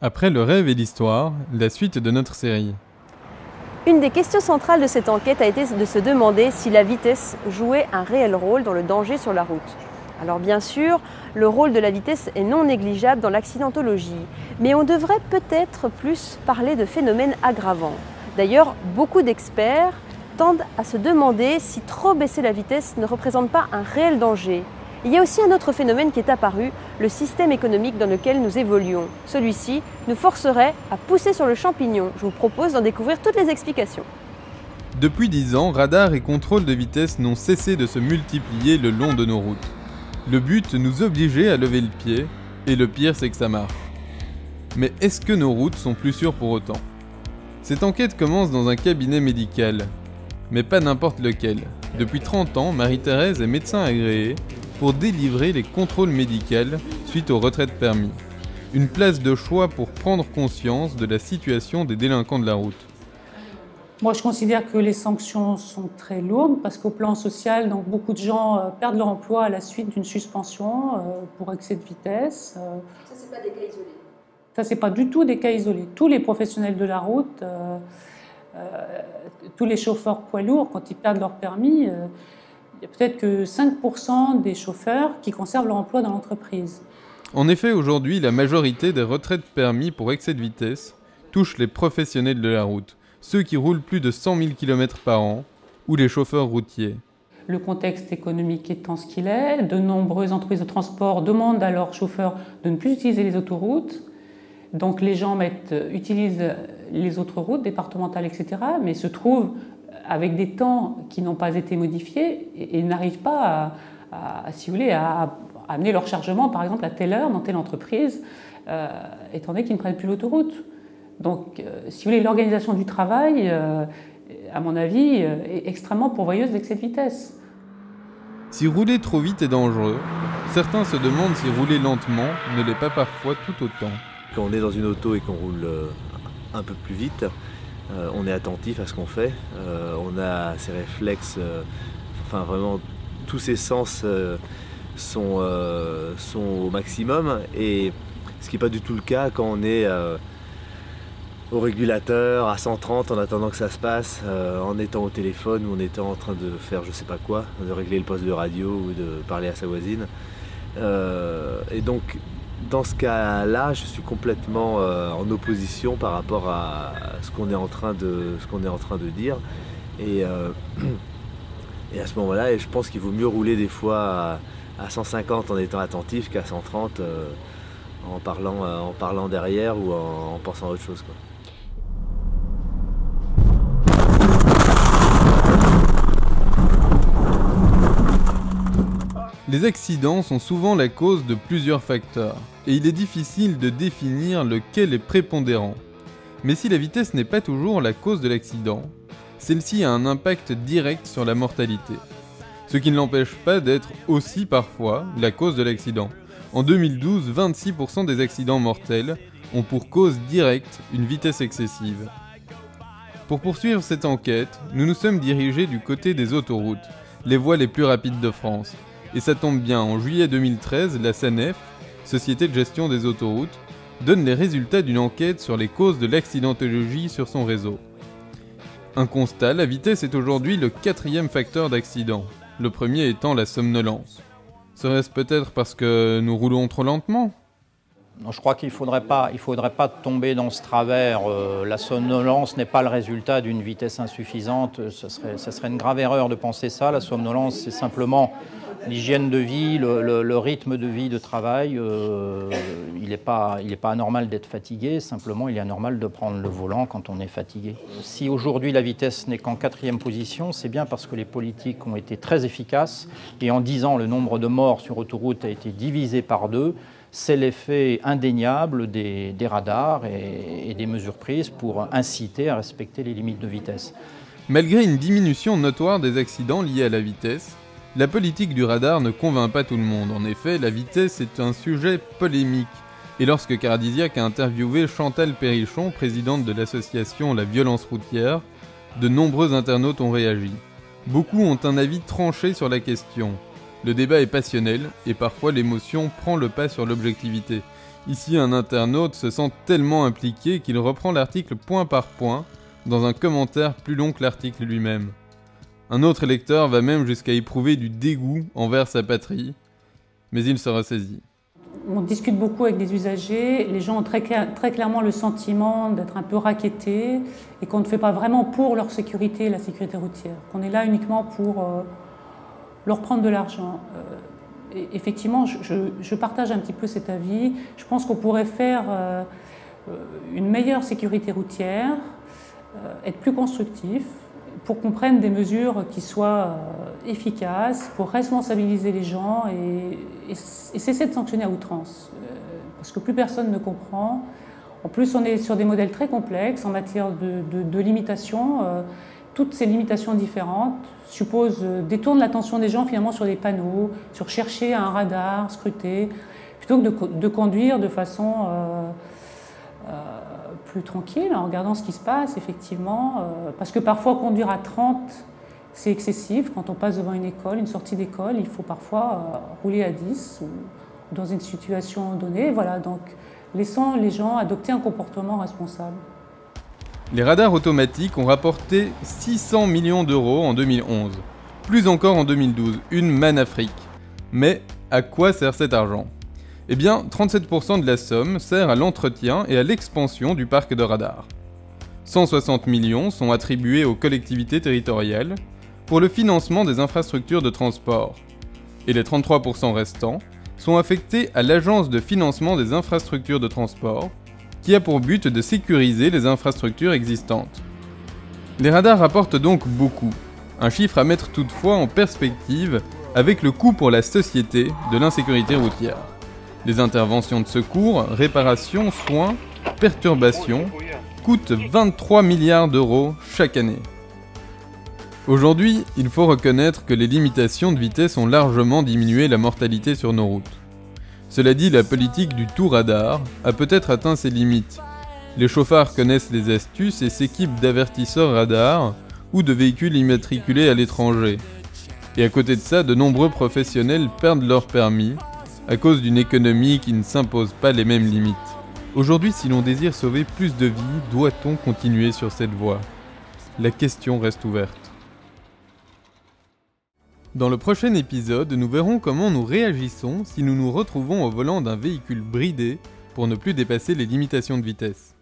Après le rêve et l'histoire, la suite de notre série. Une des questions centrales de cette enquête a été de se demander si la vitesse jouait un réel rôle dans le danger sur la route. Alors bien sûr, le rôle de la vitesse est non négligeable dans l'accidentologie, mais on devrait peut-être plus parler de phénomènes aggravants. D'ailleurs, beaucoup d'experts tendent à se demander si trop baisser la vitesse ne représente pas un réel danger. Il y a aussi un autre phénomène qui est apparu, le système économique dans lequel nous évoluons. Celui-ci nous forcerait à pousser sur le champignon. Je vous propose d'en découvrir toutes les explications. Depuis 10 ans, radars et contrôles de vitesse n'ont cessé de se multiplier le long de nos routes. Le but, nous obliger à lever le pied, et le pire c'est que ça marche. Mais est-ce que nos routes sont plus sûres pour autant? Cette enquête commence dans un cabinet médical, mais pas n'importe lequel. Depuis 30 ans, Marie-Thérèse est médecin agréée pour délivrer les contrôles médicaux suite au retrait de permis. Une place de choix pour prendre conscience de la situation des délinquants de la route. Moi, je considère que les sanctions sont très lourdes parce qu'au plan social, donc, beaucoup de gens perdent leur emploi à la suite d'une suspension pour excès de vitesse. Ça, c'est pas des cas isolés. Ça, c'est pas du tout des cas isolés. Tous les professionnels de la route, tous les chauffeurs poids lourds, quand ils perdent leur permis, il y a peut-être que 5% des chauffeurs qui conservent leur emploi dans l'entreprise. En effet, aujourd'hui, la majorité des retraits de permis pour excès de vitesse touchent les professionnels de la route, ceux qui roulent plus de 100 000 km par an, ou les chauffeurs routiers. Le contexte économique étant ce qu'il est, de nombreuses entreprises de transport demandent à leurs chauffeurs de ne plus utiliser les autoroutes. Donc les gens utilisent les autres routes départementales, etc., mais se trouvent avec des temps qui n'ont pas été modifiés et n'arrivent pas si vous voulez, à amener leur chargement, par exemple, à telle heure dans telle entreprise, étant donné qu'ils ne prennent plus l'autoroute. Donc, si vous voulez, l'organisation du travail, à mon avis, est extrêmement pourvoyeuse d'excès de vitesse. Si rouler trop vite est dangereux, certains se demandent si rouler lentement ne l'est pas parfois tout autant. Quand on est dans une auto et qu'on roule un peu plus vite, on est attentif à ce qu'on fait, on a ses réflexes, enfin vraiment tous ses sens sont au maximum, et ce qui n'est pas du tout le cas quand on est au régulateur à 130 en attendant que ça se passe, en étant au téléphone ou en étant en train de faire je sais pas quoi, de régler le poste de radio ou de parler à sa voisine. Et donc dans ce cas-là, je suis complètement en opposition par rapport à ce qu'on est en train de dire. Et à ce moment-là, je pense qu'il vaut mieux rouler des fois à 150 en étant attentif qu'à 130 en parlant derrière ou en pensant à autre chose, quoi. Les accidents sont souvent la cause de plusieurs facteurs, et il est difficile de définir lequel est prépondérant. Mais si la vitesse n'est pas toujours la cause de l'accident, celle-ci a un impact direct sur la mortalité. Ce qui ne l'empêche pas d'être aussi parfois la cause de l'accident. En 2012, 26% des accidents mortels ont pour cause directe une vitesse excessive. Pour poursuivre cette enquête, nous nous sommes dirigés du côté des autoroutes, les voies les plus rapides de France. Et ça tombe bien, en juillet 2013, la SANEF, Société de gestion des autoroutes, donne les résultats d'une enquête sur les causes de l'accidentologie sur son réseau. Un constat, la vitesse est aujourd'hui le 4e facteur d'accident, le premier étant la somnolence. Serait-ce peut-être parce que nous roulons trop lentement ? Je crois qu'il ne faudrait pas tomber dans ce travers. La somnolence n'est pas le résultat d'une vitesse insuffisante. Ce serait une grave erreur de penser ça. La somnolence, c'est simplement l'hygiène de vie, le rythme de vie, de travail. Il n'est pas anormal d'être fatigué. Simplement, il est anormal de prendre le volant quand on est fatigué. Si aujourd'hui la vitesse n'est qu'en 4e position, c'est bien parce que les politiques ont été très efficaces. Et en 10 ans, le nombre de morts sur autoroute a été divisé par 2. C'est l'effet indéniable des radars et des mesures prises pour inciter à respecter les limites de vitesse. Malgré une diminution notoire des accidents liés à la vitesse, la politique du radar ne convainc pas tout le monde. En effet, la vitesse est un sujet polémique. Et lorsque Caradisiac a interviewé Chantal Perrichon, présidente de l'association La Violence Routière, de nombreux internautes ont réagi. Beaucoup ont un avis tranché sur la question. Le débat est passionnel et parfois l'émotion prend le pas sur l'objectivité. Ici, un internaute se sent tellement impliqué qu'il reprend l'article point par point dans un commentaire plus long que l'article lui-même. Un autre lecteur va même jusqu'à éprouver du dégoût envers sa patrie, mais il se ressaisit. On discute beaucoup avec des usagers, les gens ont très clairement le sentiment d'être un peu rackettés et qu'on ne fait pas vraiment pour leur sécurité, la sécurité routière, qu'on est là uniquement pour leur prendre de l'argent. Effectivement, je partage un petit peu cet avis. Je pense qu'on pourrait faire une meilleure sécurité routière, être plus constructif, pour qu'on prenne des mesures qui soient efficaces, pour responsabiliser les gens et cesser de sanctionner à outrance. Parce que plus personne ne comprend. En plus, on est sur des modèles très complexes en matière de limitation. Toutes ces limitations différentes détournent l'attention des gens finalement sur des panneaux, sur chercher un radar, scruter, plutôt que de conduire de façon plus tranquille, en regardant ce qui se passe, effectivement. Parce que parfois, conduire à 30, c'est excessif. Quand on passe devant une école, une sortie d'école, il faut parfois rouler à 10 ou dans une situation donnée. Voilà, donc laissons les gens adopter un comportement responsable. Les radars automatiques ont rapporté 600 millions d'euros en 2011, plus encore en 2012, une manne Afrique. Mais à quoi sert cet argent ? Eh bien, 37% de la somme sert à l'entretien et à l'expansion du parc de radars. 160 millions sont attribués aux collectivités territoriales pour le financement des infrastructures de transport. Et les 33% restants sont affectés à l'Agence de financement des infrastructures de transport, qui a pour but de sécuriser les infrastructures existantes. Les radars rapportent donc beaucoup, un chiffre à mettre toutefois en perspective avec le coût pour la société de l'insécurité routière. Les interventions de secours, réparations, soins, perturbations coûtent 23 milliards d'euros chaque année. Aujourd'hui, il faut reconnaître que les limitations de vitesse ont largement diminué la mortalité sur nos routes. Cela dit, la politique du tout radar a peut-être atteint ses limites. Les chauffards connaissent les astuces et s'équipent d'avertisseurs radars ou de véhicules immatriculés à l'étranger. Et à côté de ça, de nombreux professionnels perdent leur permis à cause d'une économie qui ne s'impose pas les mêmes limites. Aujourd'hui, si l'on désire sauver plus de vies, doit-on continuer sur cette voie ? La question reste ouverte. Dans le prochain épisode, nous verrons comment nous réagissons si nous nous retrouvons au volant d'un véhicule bridé pour ne plus dépasser les limitations de vitesse.